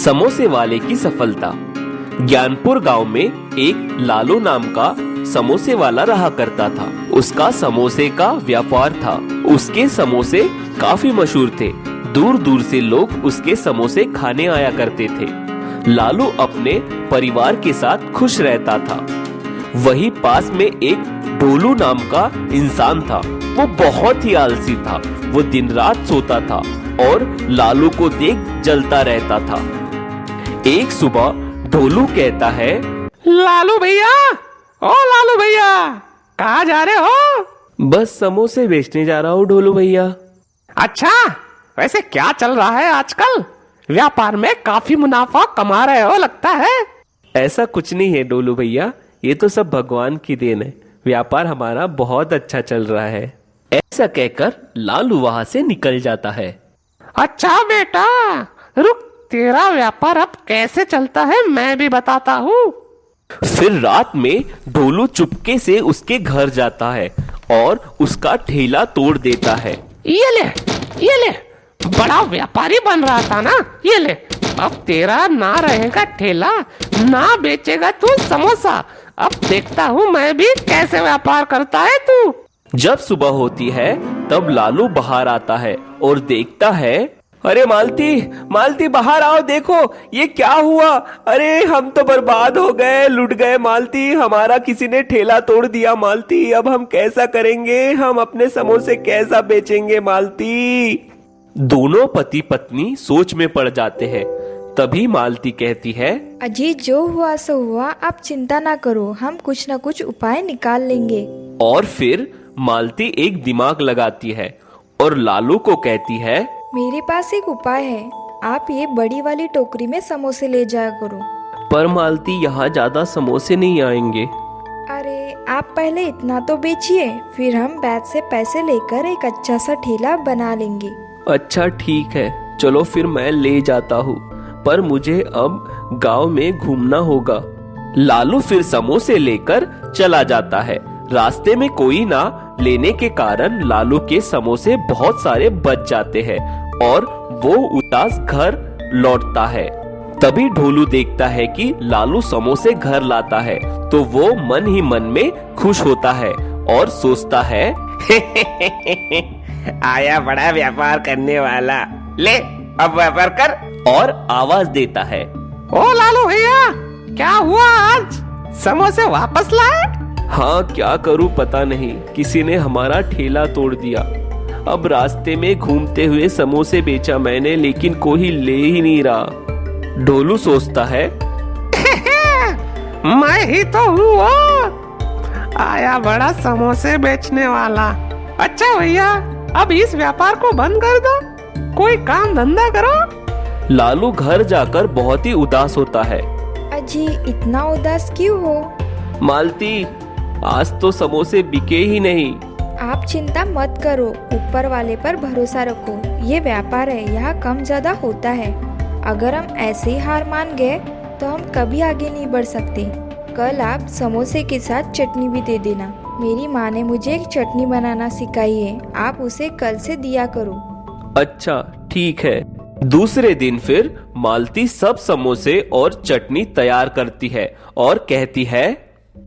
समोसे वाले की सफलता। ज्ञानपुर गांव में एक लालू नाम का समोसे वाला रहा करता था। उसका समोसे का व्यापार था। उसके समोसे काफी मशहूर थे। दूर दूर से लोग उसके समोसे खाने आया करते थे। लालू अपने परिवार के साथ खुश रहता था। वहीं पास में एक ढोलू नाम का इंसान था। वो बहुत ही आलसी था। वो दिन रात सोता था और लालू को देख जलता रहता था। एक सुबह ढोलू कहता है, लालू भैया, ओ लालू भैया, कहाँ जा रहे हो? बस समोसे बेचने जा रहा हूँ ढोलू भैया। अच्छा, वैसे क्या चल रहा है आजकल? व्यापार में काफी मुनाफा कमा रहे हो लगता है। ऐसा कुछ नहीं है ढोलू भैया, ये तो सब भगवान की देन है। व्यापार हमारा बहुत अच्छा चल रहा है। ऐसा कहकर लालू वहाँ से निकल जाता है। अच्छा बेटा, रुक, तेरा व्यापार अब कैसे चलता है मैं भी बताता हूँ। फिर रात में ढोलू चुपके से उसके घर जाता है और उसका ठेला तोड़ देता है। ये ले, बड़ा व्यापारी बन रहा था ना, ये ले, अब तेरा ना रहेगा ठेला, ना बेचेगा तू समोसा। अब देखता हूँ मैं भी कैसे व्यापार करता है तू। जब सुबह होती है तब लालू बाहर आता है और देखता है, अरे मालती बाहर आओ, देखो ये क्या हुआ। अरे हम तो बर्बाद हो गए, लुट गए मालती, हमारा किसी ने ठेला तोड़ दिया मालती। अब हम कैसा करेंगे, हम अपने समोसे कैसा बेचेंगे मालती। दोनों पति पत्नी सोच में पड़ जाते हैं। तभी मालती कहती है, अजी जो हुआ सो हुआ, आप चिंता ना करो, हम कुछ न कुछ उपाय निकाल लेंगे। और फिर मालती एक दिमाग लगाती है और लालू को कहती है, मेरे पास एक उपाय है, आप ये बड़ी वाली टोकरी में समोसे ले जाया करो। पर मालती यहाँ ज्यादा समोसे नहीं आएंगे। अरे आप पहले इतना तो बेचिए, फिर हम बैग से पैसे लेकर एक अच्छा सा ठेला बना लेंगे। अच्छा ठीक है, चलो फिर मैं ले जाता हूँ, पर मुझे अब गांव में घूमना होगा। लालू फिर समोसे लेकर चला जाता है। रास्ते में कोई ना लेने के कारण लालू के समोसे बहुत सारे बच जाते हैं और वो उदास घर लौटता है। तभी ढोलू देखता है कि लालू समोसे घर लाता है, तो वो मन ही मन में खुश होता है और सोचता है, आया बड़ा व्यापार करने वाला, ले अब व्यापार कर। और आवाज देता है, ओ लालू भैया, क्या हुआ आज? समोसे वापस लाए? हाँ क्या करूँ पता नहीं, किसी ने हमारा ठेला तोड़ दिया। अब रास्ते में घूमते हुए समोसे बेचा मैंने, लेकिन कोई ले ही नहीं रहा। ढोलू सोचता है, मैं ही तो हूँ वो, आया बड़ा समोसे बेचने वाला। अच्छा भैया, अब इस व्यापार को बंद कर दो, कोई काम धंधा करो। लालू घर जाकर बहुत ही उदास होता है। अजी इतना उदास क्यों हो? मालती, आज तो समोसे बिके ही नहीं। आप चिंता मत करो, ऊपर वाले पर भरोसा रखो। ये व्यापार है, यहाँ कम ज्यादा होता है। अगर हम ऐसे ही हार मान गए तो हम कभी आगे नहीं बढ़ सकते। कल आप समोसे के साथ चटनी भी दे देना। मेरी माँ ने मुझे एक चटनी बनाना सिखाई है, आप उसे कल से दिया करो। अच्छा ठीक है। दूसरे दिन फिर मालती सब समोसे और चटनी तैयार करती है और कहती है,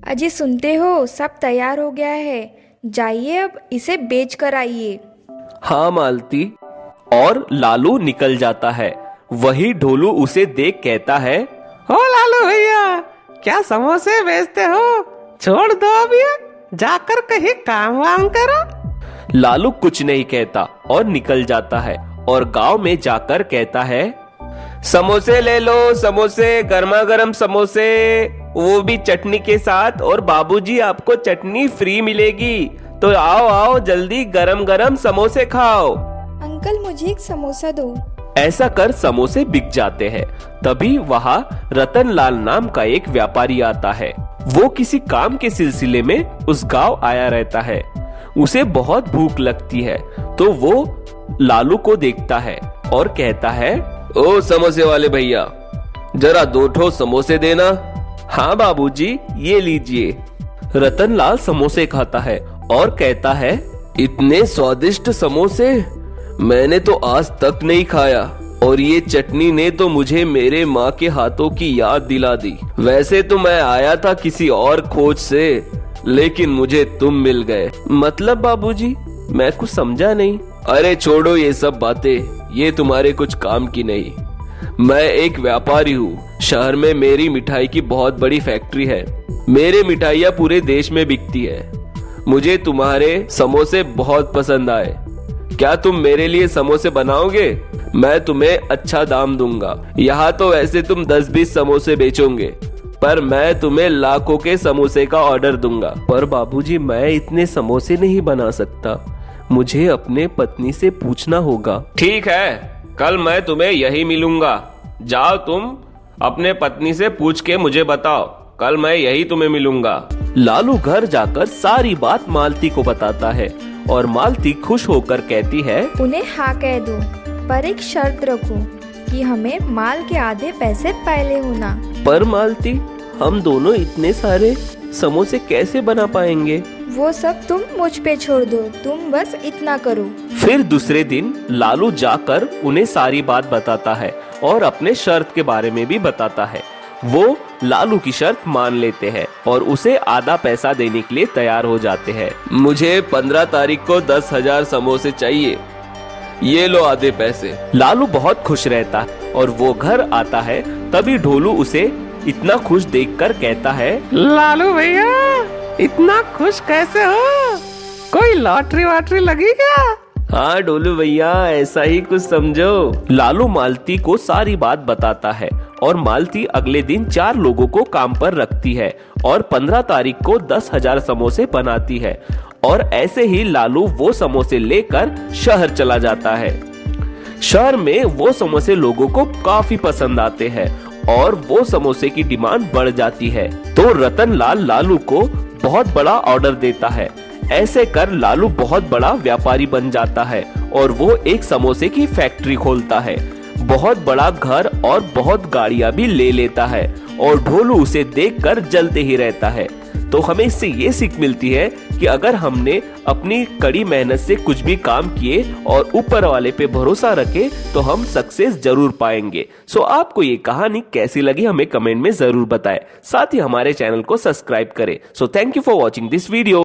अजी सुनते हो, सब तैयार हो गया है, जाइए अब इसे बेच कर आइए। हाँ मालती। और लालू निकल जाता है। वही ढोलू उसे देख कहता है, ओ लालू भैया, क्या समोसे बेचते हो? छोड़ दो अभी, जाकर कहीं काम वाम करो। लालू कुछ नहीं कहता और निकल जाता है और गांव में जाकर कहता है, समोसे ले लो, समोसे, गर्मा गर्म समोसे, वो भी चटनी के साथ, और बाबूजी आपको चटनी फ्री मिलेगी, तो आओ आओ जल्दी गरम गरम समोसे खाओ। अंकल मुझे एक समोसा दो। ऐसा कर समोसे बिक जाते हैं। तभी वहाँ रतन लाल नाम का एक व्यापारी आता है। वो किसी काम के सिलसिले में उस गांव आया रहता है। उसे बहुत भूख लगती है, तो वो लालू को देखता है और कहता है, ओ समोसे वाले भैया, जरा 2 ठो समोसे देना। हाँ बाबूजी, ये लीजिए। रतनलाल समोसे खाता है और कहता है, इतने स्वादिष्ट समोसे मैंने तो आज तक नहीं खाया, और ये चटनी ने तो मुझे मेरे माँ के हाथों की याद दिला दी। वैसे तो मैं आया था किसी और खोज से, लेकिन मुझे तुम मिल गए। मतलब बाबूजी, मैं कुछ समझा नहीं। अरे छोड़ो ये सब बातें, ये तुम्हारे कुछ काम की नहीं। मैं एक व्यापारी हूँ। शहर में मेरी मिठाई की बहुत बड़ी फैक्ट्री है। मेरे मिठाइयाँ पूरे देश में बिकती है। मुझे तुम्हारे समोसे बहुत पसंद आए। क्या तुम मेरे लिए समोसे बनाओगे? मैं तुम्हें अच्छा दाम दूंगा। यहाँ तो वैसे तुम 10-20 समोसे बेचोगे, पर मैं तुम्हें लाखों के समोसे का ऑर्डर दूंगा। पर बाबूजी, मैं इतने समोसे नहीं बना सकता। मुझे अपने पत्नी से पूछना होगा। ठीक है, कल मैं तुम्हें यही मिलूंगा। जाओ, तुम अपने पत्नी से पूछ के मुझे बताओ। कल मैं यही तुम्हें मिलूंगा। लालू घर जाकर सारी बात मालती को बताता है और मालती खुश होकर कहती है, उन्हें हाँ कह दो, पर एक शर्त रखो कि हमें माल के आधे पैसे पहले होना। पर मालती, हम दोनों इतने सारे समोसे कैसे बना पाएंगे? वो सब तुम मुझ पे छोड़ दो, तुम बस इतना करो। फिर दूसरे दिन लालू जाकर उन्हें सारी बात बताता है और अपने शर्त के बारे में भी बताता है। वो लालू की शर्त मान लेते हैं और उसे आधा पैसा देने के लिए तैयार हो जाते हैं। मुझे 15 तारीख को 10,000 समोसे चाहिए। ये लो आधे पैसे। लालू बहुत खुश रहता है और वो घर आता है। तभी ढोलू उसे इतना खुश देखकर कहता है, लालू भैया, इतना खुश कैसे हो? कोई लॉटरी वाटरी लगी क्या? हाँ ढोलू भैया, ऐसा ही कुछ समझो। लालू मालती को सारी बात बताता है और मालती अगले दिन 4 लोगों को काम पर रखती है और 15 तारीख को 10,000 समोसे बनाती है। और ऐसे ही लालू वो समोसे लेकर शहर चला जाता है। शहर में वो समोसे लोगों को काफी पसंद आते हैं और वो समोसे की डिमांड बढ़ जाती है। तो रतनलाल लालू को बहुत बड़ा ऑर्डर देता है। ऐसे कर लालू बहुत बड़ा व्यापारी बन जाता है और वो एक समोसे की फैक्ट्री खोलता है। बहुत बड़ा घर और बहुत गाड़ियां भी ले लेता है और ढोलू उसे देखकर जलते ही रहता है। तो हमें इससे ये सीख मिलती है कि अगर हमने अपनी कड़ी मेहनत से कुछ भी काम किए और ऊपर वाले पे भरोसा रखे तो हम सक्सेस जरूर पाएंगे। सो आपको ये कहानी कैसी लगी हमें कमेंट में जरूर बताएं। साथ ही हमारे चैनल को सब्सक्राइब करें। So thank you for watching this video.